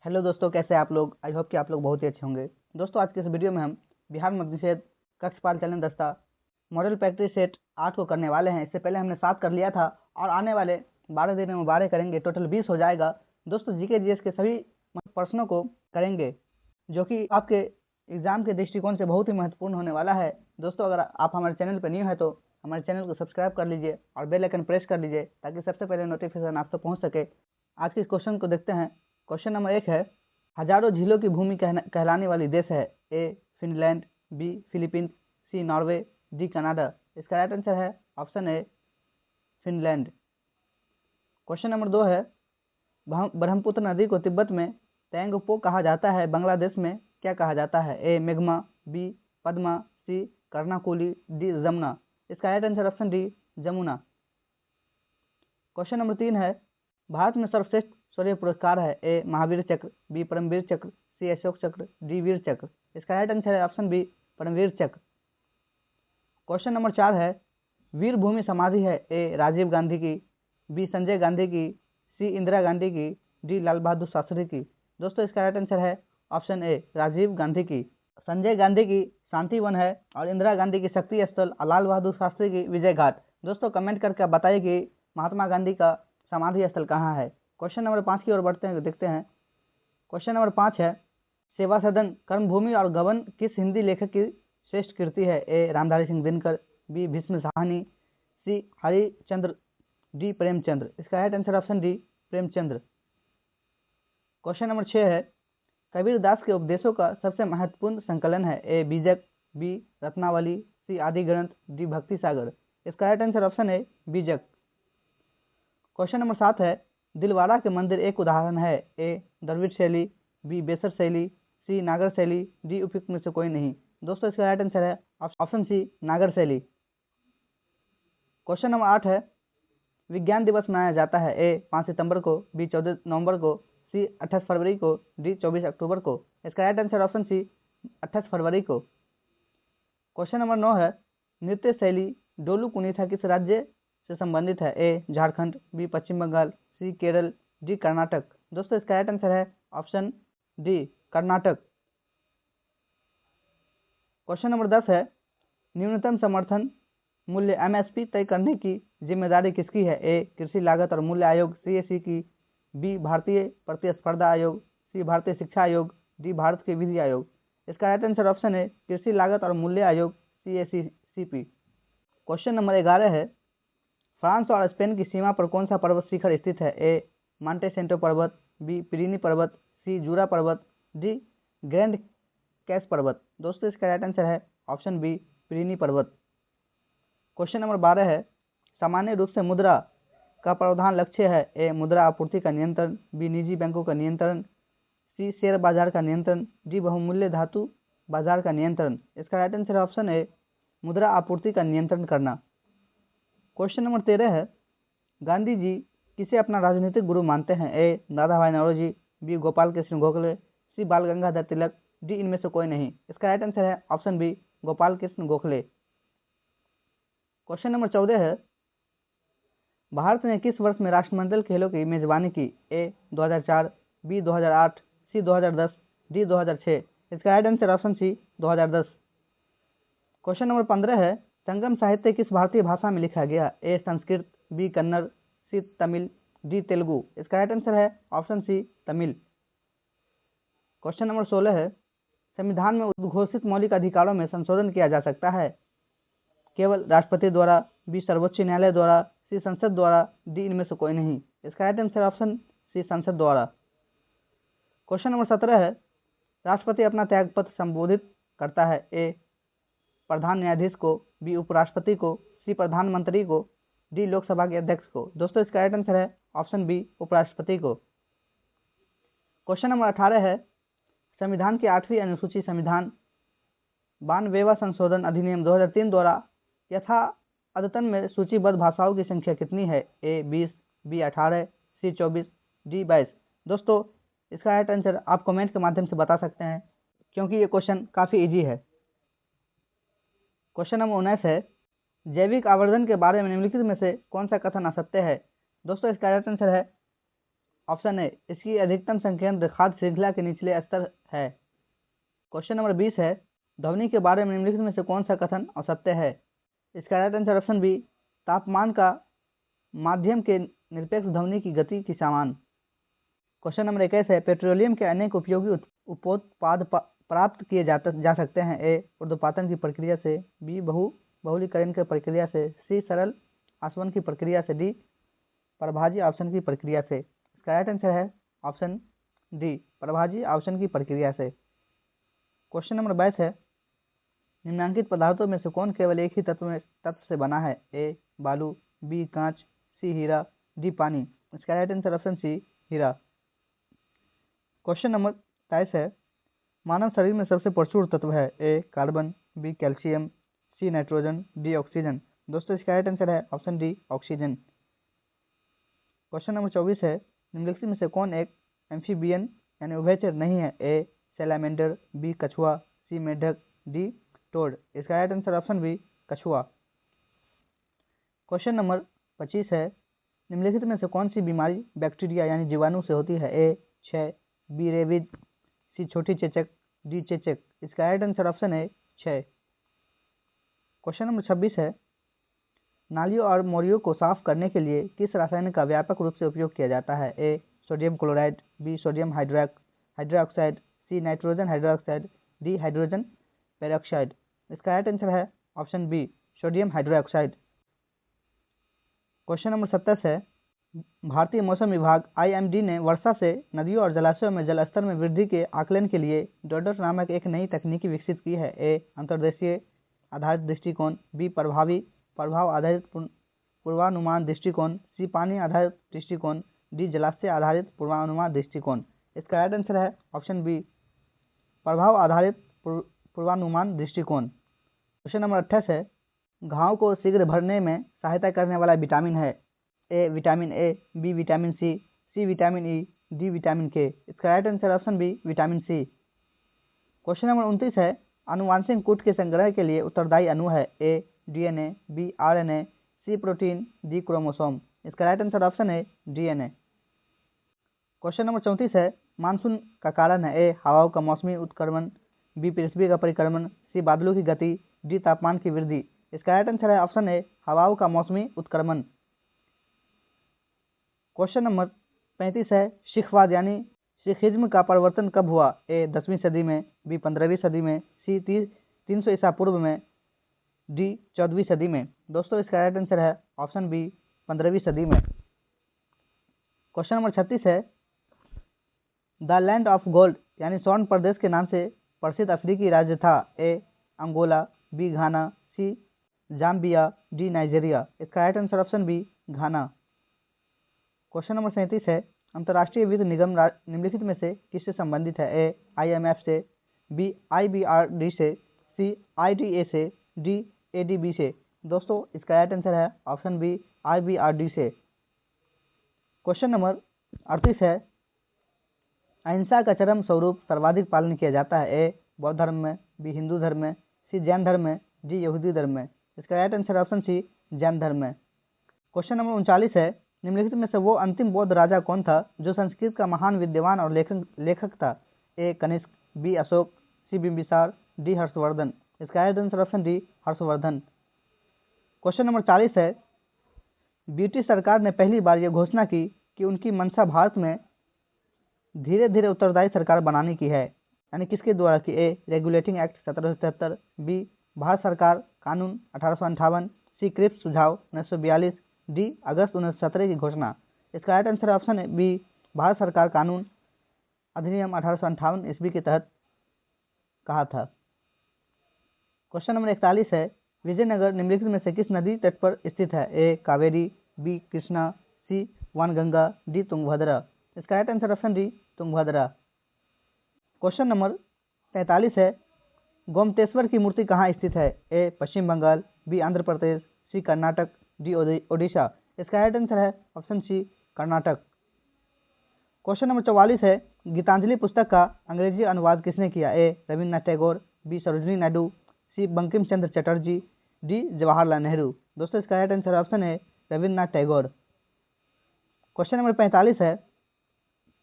Hello दोस्तों, कैसे हैं आप लोग। आई होप कि आप लोग बहुत ही अच्छे होंगे। दोस्तों, आज के इस वीडियो में हम बिहार मध्य निषेध कक्षपाल चलन दस्ता मॉडल प्रैक्टिस सेट 8 को करने वाले हैं। इससे पहले हमने 7 कर लिया था और आने वाले 12 दिन में 12 करेंगे, टोटल 20 हो जाएगा। दोस्तों, जीके जीएस के सभी प्रश्नों को करेंगे जो कि आपके एग्जाम के दृष्टिकोण से बहुत ही महत्वपूर्ण होने वाला है। दोस्तों, अगर आप हमारे चैनल पर न्यू है तो हमारे चैनल को सब्सक्राइब कर लीजिए और बेल आइकन प्रेस कर लीजिए ताकि सबसे पहले नोटिफिकेशन आप तक पहुँच सके। आज के इस क्वेश्चन को देखते हैं। क्वेश्चन नंबर 1 है, हजारों झीलों की भूमि कहलाने वाली देश है। ए फिनलैंड, बी फिलीपींस, सी नॉर्वे, डी कनाडा। इसका राइट आंसर है option A Finland. Question number 2 है, ब्रह्मपुत्र नदी को तिब्बत में तेंगपो कहा जाता है, बांग्लादेश में क्या कहा जाता है। ए मेघमा, बी पद्मा, सी कर्णाकुली, डी जमुना। इसका right answer option D Jamuna. Question number 3 है, भारत में सर्वश्रेष्ठ शौर्य पुरस्कार है। ए महावीर चक्र, बी परमवीर चक्र, सी अशोक चक्र, डी वीर चक्र। इसका राइट आंसर है ऑप्शन बी परमवीर चक्र। क्वेश्चन नंबर 4 है, वीर भूमि समाधि है। ए राजीव गांधी की, बी संजय गांधी की, सी इंदिरा गांधी की, डी लाल बहादुर शास्त्री की। दोस्तों, इसका राइट आंसर है ऑप्शन ए राजीव गांधी की। संजय गांधी की शांति वन है और इंदिरा गांधी की शक्ति स्थल, लाल बहादुर शास्त्री की विजय घाट। दोस्तों, कमेंट करके बताइए कि महात्मा गांधी का समाधि स्थल कहाँ है। क्वेश्चन नंबर 5 की ओर बढ़ते हैं, देखते हैं। क्वेश्चन नंबर 5 है, सेवा सदन, कर्मभूमि और गबन किस हिंदी लेखक की श्रेष्ठ कृति है। ए रामधारी सिंह दिनकर, बी भीष्म साहनी, सी हरिचंद्र, डी प्रेमचंद्र। इसका right answer option D Premchandra. Question number 6 है, कबीर दास के उपदेशों का सबसे महत्वपूर्ण संकलन है। ए बीजक, बी रत्नावली, सी आदि ग्रंथ, डी भक्ति सागर। इसका राइट आंसर ऑप्शन है बीजक। क्वेश्चन नंबर 7 है, दिलवाड़ा के मंदिर एक उदाहरण है। ए द्रविड़ शैली, बी बेसर शैली, सी नागर शैली, डी उपयुक्त में से कोई नहीं। दोस्तों, इसका राइट आंसर है ऑप्शन सी नागर शैली। क्वेश्चन नंबर 8 है, विज्ञान दिवस मनाया जाता है। ए 5 सितंबर को, बी 14 नवंबर को, सी 28 फरवरी को, डी 24 अक्टूबर को। इसका राइट आंसर ऑप्शन सी 28 फरवरी को। क्वेश्चन नंबर 9 है, नृत्य शैली डोलू कुनीथा किस राज्य से संबंधित है। ए झारखंड, बी पश्चिम बंगाल, सी केरल, डी कर्नाटक। दोस्तों, इसका राइट आंसर है option D Karnataka. Question number 10 है, न्यूनतम समर्थन मूल्य एमएसपी तय करने की जिम्मेदारी किसकी है। ए कृषि लागत और मूल्य आयोग सीएसी की, बी भारतीय प्रतिस्पर्धा आयोग, सी भारतीय शिक्षा आयोग, डी भारत के विधि आयोग। इसका राइट आंसर ऑप्शन है कृषि लागत और मूल्य आयोग सीएसीपी। क्वेश्चन नंबर 11 है, फ्रांस और स्पेन की सीमा पर कौन सा पर्वत शिखर स्थित है। ए मांटे सेंटो पर्वत, बी पिरीनी पर्वत, सी जूरा पर्वत, डी ग्रैंड कैस पर्वत। दोस्तों, इसका राइट आंसर है ऑप्शन बी पिरीनी पर्वत। क्वेश्चन नंबर 12 है, सामान्य रूप से मुद्रा का प्रधान लक्ष्य है। ए मुद्रा आपूर्ति का नियंत्रण, बी निजी बैंकों का नियंत्रण, सी शेयर बाजार का नियंत्रण, डी बहुमूल्य धातु बाजार का नियंत्रण। इसका राइट आंसर ऑप्शन ए मुद्रा आपूर्ति का नियंत्रण करना। क्वेश्चन नंबर 13 है, गांधी जी किसे अपना राजनीतिक गुरु मानते हैं। A Dadabhai Naoroji, B Gopal Krishna Gokhale, C Bal Gangadhar Tilak, D इनमें से कोई नहीं। इसका राइट आंसर है option B Gopal Krishna Gokhale. Question number 14 है, भारत ने किस वर्ष में राष्ट्रमंडल खेलों की मेजबानी की। A 2004, B 2008, C 2010, D 2006। इसका right answer option C 2010। Question number 15 है, संगम साहित्य किस भारतीय भाषा में लिखा गया। A Sanskrit, B Kannada, C Tamil, D Telugu. इसका राइट आंसर है option C Tamil. Question number 16 है, संविधान में उद्घोषित मौलिक अधिकारों में संशोधन किया जा सकता है केवल राष्ट्रपति द्वारा, बी सर्वोच्च न्यायालय द्वारा, सी संसद द्वारा, डी इनमें से कोई नहीं। इसका राइट आंसर ऑप्शन सी संसद द्वारा। क्वेश्चन नंबर 17 है, राष्ट्रपति अपना त्यागपत्र संबोधित करता है। ए प्रधान न्यायाधीश को, बी उपराष्ट्रपति को, सी प्रधानमंत्री को, डी लोकसभा के अध्यक्ष को। दोस्तों, इसका राइट आंसर है ऑप्शन बी उपराष्ट्रपति को। क्वेश्चन नंबर 18 है, संविधान की 8वीं अनुसूची संविधान 92वां संशोधन अधिनियम 2003 द्वारा यथा अद्यतन में सूचीबद्ध भाषाओं की संख्या कितनी है। ए 20, बी 18, सी 24, डी 22। दोस्तों, इसका राइट आंसर आप कमेंट के माध्यम से बता सकते हैं क्योंकि ये क्वेश्चन काफ़ी इजी है। क्वेश्चन नंबर 19 है, जैविक आवर्धन के बारे में निम्नलिखित में से कौन सा कथन असत्य है। दोस्तों, इसका राइट आंसर है ऑप्शन ए, इसकी अधिकतम संकेंद्र खाद्य श्रृंखला के निचले स्तर है। क्वेश्चन नंबर 20 है, ध्वनि के बारे में निम्नलिखित में से कौन सा कथन असत्य है? इसका राइट आंसर ऑप्शन बी, तापमान का माध्यम के निरपेक्ष ध्वनि की गति की समान। क्वेश्चन नंबर 21 है, पेट्रोलियम के अनेक उपयोगी उपोत्पाद प्राप्त किए जा सकते हैं। ए, ऊर्ध्वपातन की प्रक्रिया से, बी, बहुलीकरण की प्रक्रिया से, सी, सरल आसवन की प्रक्रिया से, डी, प्रभाजी आसवन की प्रक्रिया से। इसका राइट आंसर है ऑप्शन डी, प्रभाजी आसवन की प्रक्रिया से। क्वेश्चन नंबर 22 है, निम्नलिखित पदार्थों में से कौन केवल एक ही तत्व से बना है? ए, बालू, बी, कांच, सी, हीरा, डी, पानी। इसका राइट आंसर ऑप्शन सी, हीरा। क्वेश्चन नंबर 23 है, मानव शरीर में सबसे प्रचुर तत्व है? ए, कार्बन, बी, कैल्शियम, सी, नाइट्रोजन, डी, ऑक्सीजन। दोस्तों इसका राइट आंसर है option D, oxygen. Question number 24 है, निम्नलिखित में से कौन एक एम्फीबियन यानी उभयचर नहीं है? ए, सैलामेंडर, बी, कछुआ, सी, मेढक, डी, टोड। इसका राइट आंसर ऑप्शन बी, कछुआ। क्वेश्चन नंबर 25 है, निम्नलिखित में से कौन सी बीमारी बैक्टीरिया यानी जीवाणु से होती है? ए, क्षय, बी, रेबीज, सी, छोटी चेचक, डी, चेचक। इसका राइट आंसर ऑप्शन है क्षय। क्वेश्चन नंबर 26 है, नालियों और मोरियों को साफ करने के लिए किस रासायनिक का व्यापक रूप से उपयोग किया जाता है? A, sodium chloride, B, sodium hydroxide, C, nitrogen hydroxide, D, hydrogen peroxide. इसका राइट आंसर है option B, sodium hydroxide. Question number 27 है, भारतीय मौसम विभाग IMD ने वर्षा से नदियों और जलाशयों में जल स्तर में वृद्धि के आकलन के लिए डॉडर नामक एक नई तकनीकी विकसित की है। ए, अंतर्देशीय आधारित दृष्टिकोण, बी, प्रभाव आधारित पूर्वानुमान दृष्टिकोण, सी, पानी आधारित दृष्टिकोण, डी, जलाशय आधारित पूर्वानुमान दृष्टिकोण। इसका राइट आंसर है ऑप्शन बी, प्रभाव आधारित पूर्वानुमान दृष्टिकोण। क्वेश्चन नंबर 28 है, घाव को शीघ्र भरने में सहायता करने वाला विटामिन है? A, vitamin A, B, vitamin C, vitamin E, D, vitamin K. इसका right answer option B, vitamin C. Question number 29 है, आनुवांशिक कूट के संग्रह के लिए उत्तरदायी अणु है? ए, DNA, बी, RNA, सी, प्रोटीन, डी, क्रोमोसोम। इसका राइट आंसर ऑप्शन है DNA। क्वेश्चन नंबर 34 है, मानसून का कारण है? ए, हवाओं का मौसमी उत्क्रमण, बी, पृथ्वी का परिक्रमण, सी, बादलों की गति, डी, तापमान की वृद्धि। इसका राइट आंसर है ऑप्शन ए, हवाओं का मौसमी उत्क्रमण। क्वेश्चन नंबर 35 है, सिखवाद यानी सिखिज्म का प्रवर्तन कब हुआ? ए, 10वीं सदी में, बी, 15वीं सदी में, सी, 300 ईसा पूर्व में, डी, 14वीं सदी में। दोस्तों इसका राइट आंसर है ऑप्शन बी, 15वीं सदी में। क्वेश्चन नंबर 36 है, द लैंड ऑफ गोल्ड यानी स्वर्ण प्रदेश के नाम से प्रसिद्ध अफ्रीकी राज्य था? ए, अंगोला, बी, घाना, सी, जाम्बिया, डी, नाइजीरिया। इसका राइट आंसर ऑप्शन बी, घाना। क्वेश्चन नंबर 37 है, अंतर्राष्ट्रीय वित्त निगम निम्नलिखित में से किससे संबंधित है? ए, IMF से, बी, IBRD से, सी, IDA से, डी, ADB से। दोस्तों इसका राइट आंसर है ऑप्शन बी, IBRD से। क्वेश्चन नंबर 38 है, अहिंसा का चरम स्वरूप सर्वाधिक पालन किया जाता है? ए, बौद्ध धर्म में, बी, हिंदू धर्म में, सी, जैन धर्म में, डी, यहूदी धर्म में। इसका right answer option C, Jain धर्म में। क्वेश्चन नंबर 39 है, निम्नलिखित में से वो अंतिम बौद्ध राजा कौन था जो संस्कृत का महान विद्वान और लेखक था? ए, कनिष्क, बी, अशोक, सी, बिंबिसार, डी, हर्षवर्धन। इसका right answer option D, Harshvardhan. Question number 40 है, ब्रिटिश सरकार ने पहली बार यह घोषणा की कि उनकी मंशा भारत में धीरे धीरे उत्तरदायी सरकार बनाने की है, यानी किसके द्वारा की? ए, रेगुलेटिंग एक्ट 1773, बी, भारत सरकार कानून 1858, सी, क्रिप्स सुझाव 1942, डी, अगस्त 1917 की घोषणा। इसका राइट आंसर ऑप्शन है बी, भारत सरकार कानून अधिनियम 1858 ईस्वी के तहत कहा था। क्वेश्चन नंबर 41 है, विजयनगर निम्नलिखित में से किस नदी तट पर स्थित है? A, Kaveri, B, Krishna, C, Wainganga, D, Tungabhadra. इसका right answer option D, Tungabhadra. Question number 43 है, गोमतेश्वर की मूर्ति कहाँ स्थित है? A, Paschim Bengal, B, Andhra Pradesh, C, Karnataka, D, Odisha. इसका राइट आंसर है option C, Karnataka. Question number 44 है, गीतांजलि पुस्तक का अंग्रेजी अनुवाद किसने किया? A, Rabindranath Tagore, B, Sarojini Naidu, C, Bankim Chandra Chatterjee, D, Jawaharlal Nehru. दोस्तों इसका राइट आंसर ऑप्शन है रविन्द्रनाथ टैगोर। क्वेश्चन नंबर 45 है,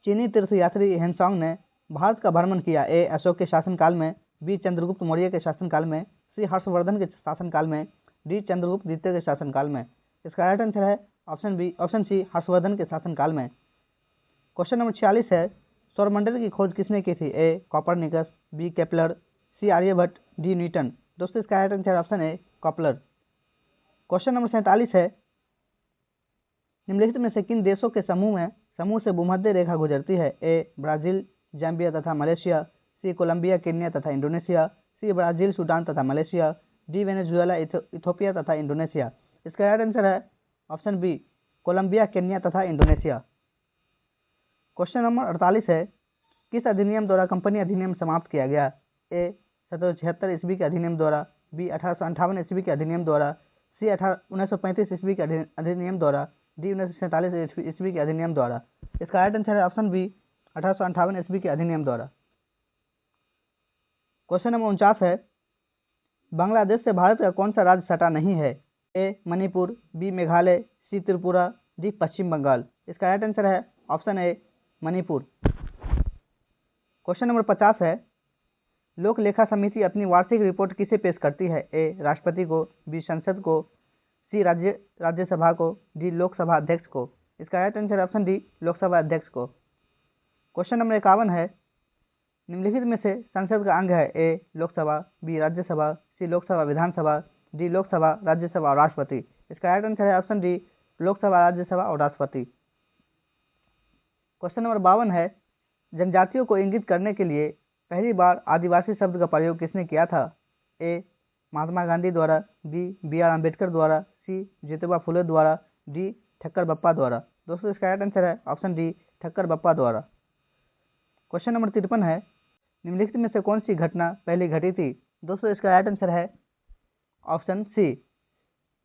चीनी तीर्थयात्री हेनसोंग ने भारत का भ्रमण किया? ए अशोक के शासनकाल में, बी चंद्रगुप्त मौर्य के शासनकाल में, सी हर्षवर्धन के शासनकाल में, डी चंद्रगुप्त द्वितीय के शासनकाल में। इसका राइट आंसर है ऑप्शन सी हर्षवर्धन के शासनकाल में। क्वेश्चन नंबर 46 है, सौरमंडल की खोज किसने की थी? ए कॉपरनिकस, बी केपलर, सी आर्यभट्ट, डी न्यूटन। दोस्तों इसका राइट आंसर ऑप्शन है कॉपलर। क्वेश्चन नंबर 47 है, निम्नलिखित में से किन देशों के समूह से भूमध्य रेखा गुजरती है? ए ब्राजील, जाम्बिया तथा मलेशिया, सी कोलंबिया, केन्या तथा इंडोनेशिया, सी ब्राजील, सूडान तथा मलेशिया, डी वेनेजुएला, इथोपिया तथा इंडोनेशिया। इसका राइट आंसर है ऑप्शन बी कोलंबिया, केन्या तथा इंडोनेशिया। क्वेश्चन नंबर 48 है, किस अधिनियम द्वारा कंपनी अधिनियम समाप्त किया गया? ए 1776 ईस्वी के अधिनियम द्वारा, बी 1858 ईस्वी के अधिनियम द्वारा, सी 1935 ईस्वी के अधिनियम द्वारा, डी 1947 ईस्वी के अधिनियम द्वारा। इसका राइट आंसर है ऑप्शन बी 1858 ईस्वी के अधिनियम द्वारा। क्वेश्चन नंबर 49 है, बांग्लादेश से भारत का कौन सा राज्य सटा नहीं है? ए मणिपुर, बी मेघालय, सी त्रिपुरा, डी पश्चिम बंगाल। इसका राइट आंसर है option A Manipur. Question number 50 है, लोक लेखा समिति अपनी वार्षिक रिपोर्ट किसे पेश करती है? ए राष्ट्रपति को, बी संसद को, सी राज्यसभा को, डी लोकसभा अध्यक्ष को। इसका right answer option D Lok Sabha अध्यक्ष को। क्वेश्चन नंबर 51 है, निम्नलिखित में से संसद का अंग है? ए लोकसभा, बी राज्यसभा, सी लोकसभा विधानसभा, डी लोकसभा राज्यसभा और राष्ट्रपति। इसका राइट आंसर है ऑप्शन डी लोकसभा राज्यसभा और राष्ट्रपति। क्वेश्चन नंबर 52 है, जनजातियों को इंगित करने के लिए पहली बार आदिवासी शब्द का प्रयोग किसने किया था? ए महात्मा गांधी द्वारा, बी बी आर अम्बेडकर द्वारा, सी ज्योतिबा फुले द्वारा, डी ठक्कर बप्पा द्वारा। दोस्तों इसका राइट आंसर है ऑप्शन डी ठक्कर बप्पा द्वारा। क्वेश्चन नंबर 53 है, निम्नलिखित में से कौन सी घटना पहले घटी थी? दोस्तों इसका राइट आंसर है ऑप्शन सी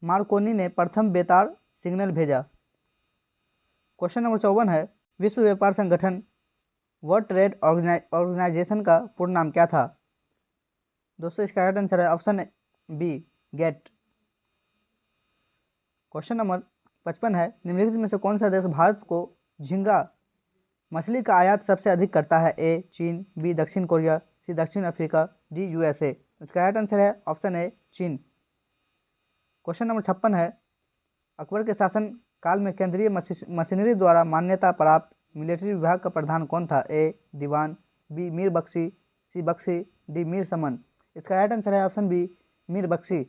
मार्कोनी ने प्रथम बेतार सिग्नल भेजा। क्वेश्चन नंबर 54 है, विश्व व्यापार संगठन वर्ल्ड ट्रेड ऑर्गेनाइजेशन का पूर्ण नाम क्या था? दोस्तों इसका राइट आंसर है option B gate. Question number 55 है, निम्नलिखित में से कौन सा देश भारत को झींगा मछली का आयात सबसे अधिक करता है? ए चीन, बी दक्षिण कोरिया, सी दक्षिण अफ्रीका, डी यूएसए। इसका राइट आंसर है ऑप्शन ए चीन। क्वेश्चन नंबर 56 है, अकबर के शासन काल में केंद्रीय मशीनरी द्वारा मान्यता प्राप्त मिलिट्री विभाग का प्रधान कौन था? ए दीवान, बी मीर बख्शी, सी बख्शी, डी मीर समन। इसका राइट आंसर है ऑप्शन बी मीर बख्शी।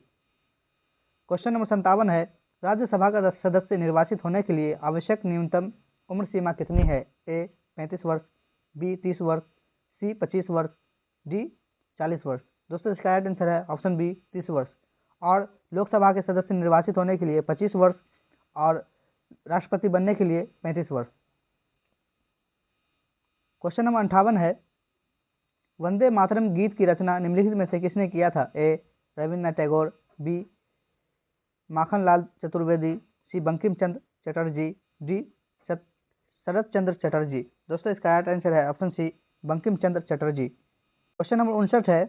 क्वेश्चन नंबर 57 है, राज्यसभा का सदस्य निर्वाचित होने के लिए आवश्यक न्यूनतम उम्र सीमा कितनी है? ए 35 वर्ष, बी 30 वर्ष, सी 25 वर्ष, डी 40 वर्ष। दोस्तों इसका राइट आंसर है ऑप्शन बी 30 वर्ष। और लोकसभा के सदस्य निर्वाचित होने के लिए 25 वर्ष और राष्ट्रपति बनने के लिए 35 वर्ष। क्वेश्चन नंबर 58 है, वंदे मातरम गीत की रचना निम्नलिखित में से किसने किया था? ए रविन्द्रनाथ टैगोर, बी माखनलाल चतुर्वेदी, सी बंकिम चंद्र चटर्जी, डी शरत चंद्र चटर्जी। दोस्तों इसका राइट आंसर है ऑप्शन सी बंकिम चंद्र चटर्जी। क्वेश्चन नंबर 59 है,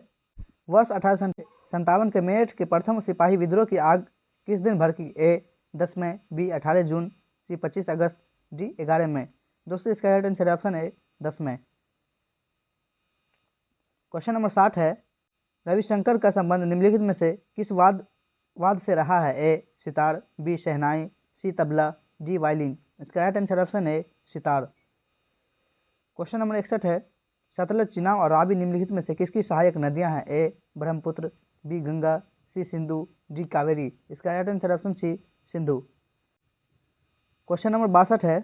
वर्ष 1857 के मेरठ के प्रथम सिपाही विद्रोह की आग किस दिन भड़की? ए 10 मई, बी 18 जून, सी 25 अगस्त, डी 11 मई। दोस्तों इसका राइट आंसर ऑप्शन है 10 मई। क्वेश्चन नंबर 60 है, रविशंकर का संबंध निम्नलिखित में से किस वाद से रहा है? ए सितार, बी शहनाई, सी तबला, डी वायलिन। इसका राइट आंसर ऑप्शन है सितार। क्वेश्चन नंबर 61 है, सतलज, चिनाब और रावी निम्नलिखित में से किसकी सहायक नदियां हैं? A Brahmaputra, B Ganga, C Sindhu, D Kaveri. इसका right answer option C Sindhu. Question number 62 है,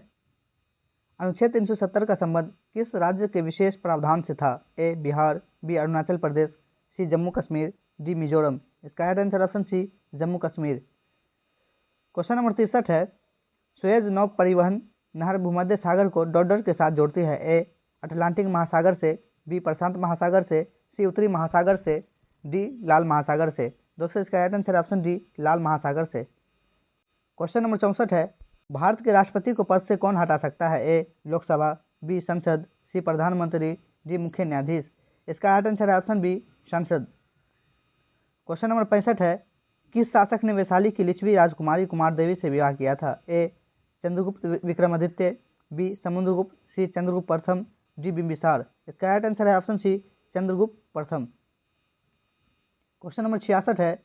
अनुच्छेद 370 का संबंध किस राज्य के विशेष प्रावधान से था? A Bihar, B Arunachal Pradesh, C Jammu Kashmir, D Mizoram. इसका right answer option C Jammu Kashmir. Question number 63 है, सुएज नौ परिवहन नहर भूमध्य सागर को डॉडर के साथ जोड़ती है? ए अटलांटिक महासागर से, बी प्रशांत महासागर से, सी उत्तरी महासागर से, डी लाल महासागर से। दोस्तों इसका राइट आंसर ऑप्शन डी लाल महासागर से। क्वेश्चन नंबर 64 है, भारत के राष्ट्रपति को पद से कौन हटा सकता है? ए लोकसभा, बी संसद, सी प्रधानमंत्री, डी मुख्य न्यायाधीश। इसका राइट आंसर है ऑप्शन बी संसद। क्वेश्चन नंबर 65 है, किस शासक ने वैशाली की लिच्छवी राजकुमारी कुमार देवी से विवाह किया था? ए चंद्रगुप्त विक्रमादित्य, बी समुद्रगुप्त, सी चंद्रगुप्त प्रथम, डी बिंबिसार। इसका राइट आंसर है ऑप्शन सी चंद्रगुप्त प्रथम। क्वेश्चन नंबर 66 है,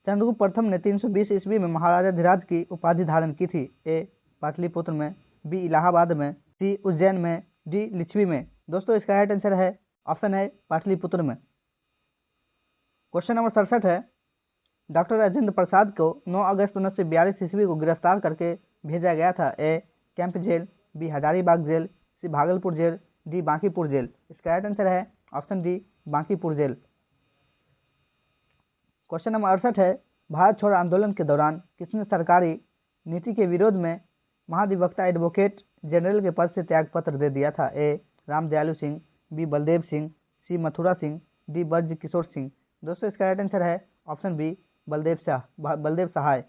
चंद्रगुप्त प्रथम ने 320 ईस्वी में महाराजा धीराज की उपाधि धारण की थी। ए पाटलिपुत्र में, बी इलाहाबाद में, सी उज्जैन में, डी लिच्छवी में। दोस्तों इसका राइट आंसर है ऑप्शन है पाटलिपुत्र में। क्वेश्चन नंबर 67 है, डॉक्टर राजेंद्र प्रसाद को 9 अगस्त 1942 ईस्वी को गिरफ्तार करके भेजा गया था। A camp jail, B Hazaribagh jail, C Bhagalpur jail, D Bankipur jail. इसका राइट आंसर है option D Bankipur jail. Question number 68 है, भारत छोड़ो आंदोलन के दौरान किसने सरकारी नीति के विरोध में महाधिवक्ता एडवोकेट जनरल के पद से त्यागपत्र दे दिया था। ए रामदयालु सिंह, बी बलदेव सिंह, सी मथुरा सिंह, डी ब्रज किशोर सिंह। दोस्तों इसका राइट आंसर है ऑप्शन बी बलदेव सहाय।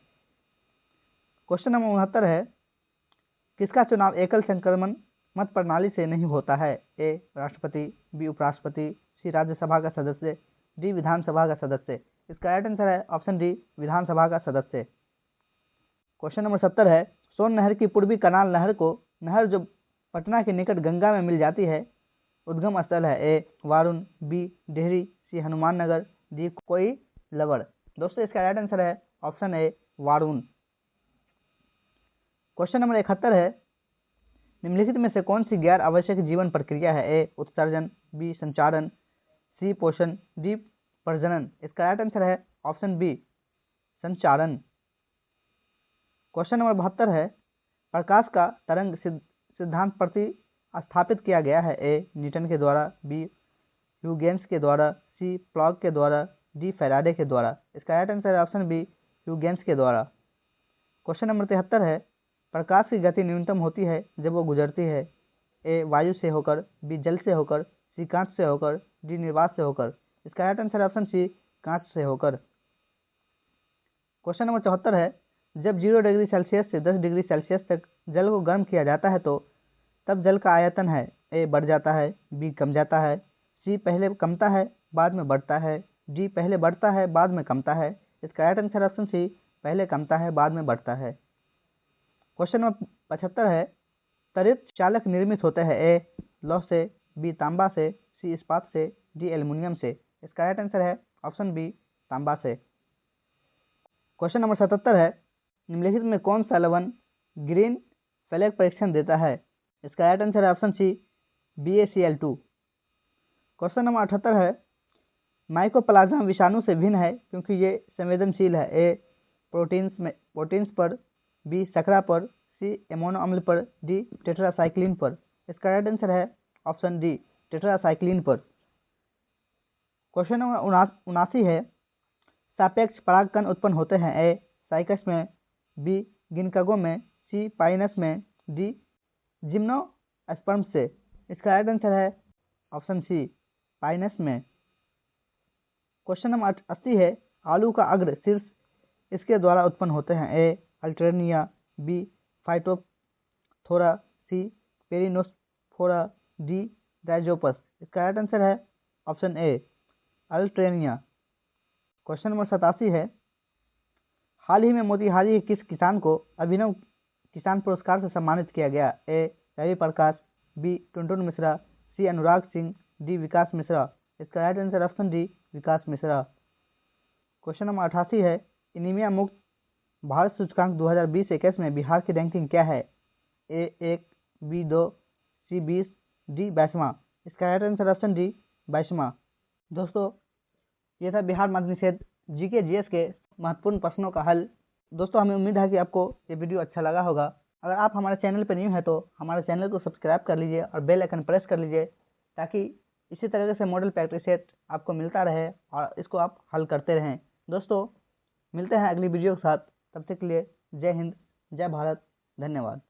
क्वेश्चन नंबर 69 है, किसका चुनाव एकल संक्रमण मत प्रणाली से नहीं होता है। ए राष्ट्रपति, बी उपराष्ट्रपति, सी राज्यसभा का सदस्य, डी विधानसभा का सदस्य। इसका राइट आंसर है ऑप्शन डी विधानसभा का सदस्य। क्वेश्चन नंबर 70 है, सोन नहर की पूर्वी कनाल नहर जो पटना के निकट गंगा में मिल जाती है, उद्गम स्थल है। ए वारुण, बी डेहरी, सी हनुमान नगर, डी कोइलवर। दोस्तों इसका राइट आंसर है option A Varun. Question number 71 है, निम्नलिखित में से कौन सी गैर आवश्यक जीवन प्रक्रिया है। ए उत्सर्जन, बी संचारण, सी पोषण, डी प्रजनन। इसका राइट आंसर है ऑप्शन बी संचारण। क्वेश्चन नंबर 72 है, प्रकाश का तरंग सिद्धांत प्रतिस्थापित किया गया है। ए न्यूटन के द्वारा, बी ह्यूगेंस के द्वारा, सी प्लॉक के द्वारा, डी फैराडे के द्वारा। इसका राइट आंसर है ऑप्शन बी ह्यूगेंस के द्वारा। क्वेश्चन नंबर 73 है, प्रकाश की गति न्यूनतम होती है जब वो गुजरती है। ए वायु से होकर, बी जल से होकर, सी कांच से होकर, डी निर्वात से होकर। इसका राइट आंसर ऑप्शन सी कांच से होकर। क्वेश्चन नंबर 74 है, जब 0 डिग्री सेल्सियस से 10 डिग्री सेल्सियस तक जल को गर्म किया जाता है तो तब जल का आयतन है। ए बढ़ जाता है, बी कम जाता है, सी पहले कमता है बाद में बढ़ता है, डी पहले बढ़ता है बाद में कमता है। इसका राइट आंसर ऑप्शन सी पहले कमता है बाद में बढ़ता है। क्वेश्चन नंबर 75 है, त्वरित चालक निर्मित होते हैं। ए लौह से, बी तांबा से, सी इस्पात से, डी एल्युमिनियम से। इसका राइट आंसर है ऑप्शन बी तांबा से। क्वेश्चन नंबर 77 है, निम्नलिखित में कौन सा लवण ग्रीन फ्लैग परीक्षण देता है। इसका राइट आंसर है option C BaCl2। Question number 78 है, माइकोप्लाज्मा विषाणु से भिन्न है क्योंकि ये संवेदनशील है। ए प्रोटीन्स पर, बी शर्करा पर, सी एमोनो अम्ल पर, डी टेट्रासाइक्लिन पर। इसका राइट आंसर है ऑप्शन डी टेट्रासाइक्लिन पर। क्वेश्चन नंबर 79 है, सापेक्ष परागकण उत्पन्न होते हैं। ए साइकस में, बी गिनकगो में, सी पाइनस में, डी जिम्नोस्पर्म से। इसका राइट आंसर है ऑप्शन सी पाइनस में। क्वेश्चन नंबर 80 है, आलू का अग्र शीर्ष इसके द्वारा उत्पन्न होते हैं। ए अल्टरनिया, बी फाइटोथोरा, सी पेरिनोस्फोरा, डी राइजोपस। इसका राइट आंसर है ऑप्शन ए अल्टरनिया। क्वेश्चन नंबर 87 है, हाल ही में मोतिहारी के किस किसान को अभिनव किसान पुरस्कार से सम्मानित किया गया। ए रवि प्रकाश, बी टुनटुन मिश्रा, सी अनुराग सिंह, डी विकास मिश्रा। इसका राइट आंसर ऑप्शन डी विकास मिश्रा। क्वेश्चन नंबर 88 है, एनीमिया मुक्त भारत सूचकांक 2020-21 में बिहार की रैंकिंग क्या है। ए 1, बी 2, सी 20, डी 22वां। इसका राइट आंसर ऑप्शन डी 22वां। दोस्तों ये था बिहार मद्य निषेध GK GS के महत्वपूर्ण प्रश्नों का हल। दोस्तों हमें उम्मीद है कि आपको ये वीडियो अच्छा लगा होगा। अगर आप हमारे चैनल पर न्यू हैं तो हमारे चैनल को सब्सक्राइब कर लीजिए और बेल आइकन प्रेस कर लीजिए ताकि इसी तरह से मॉडल प्रैक्टिस सेट आपको मिलता रहे और इसको आप हल करते रहें। दोस्तों मिलते हैं अगली वीडियो के साथ, तब तक के लिए जय हिंद, जय भारत, धन्यवाद।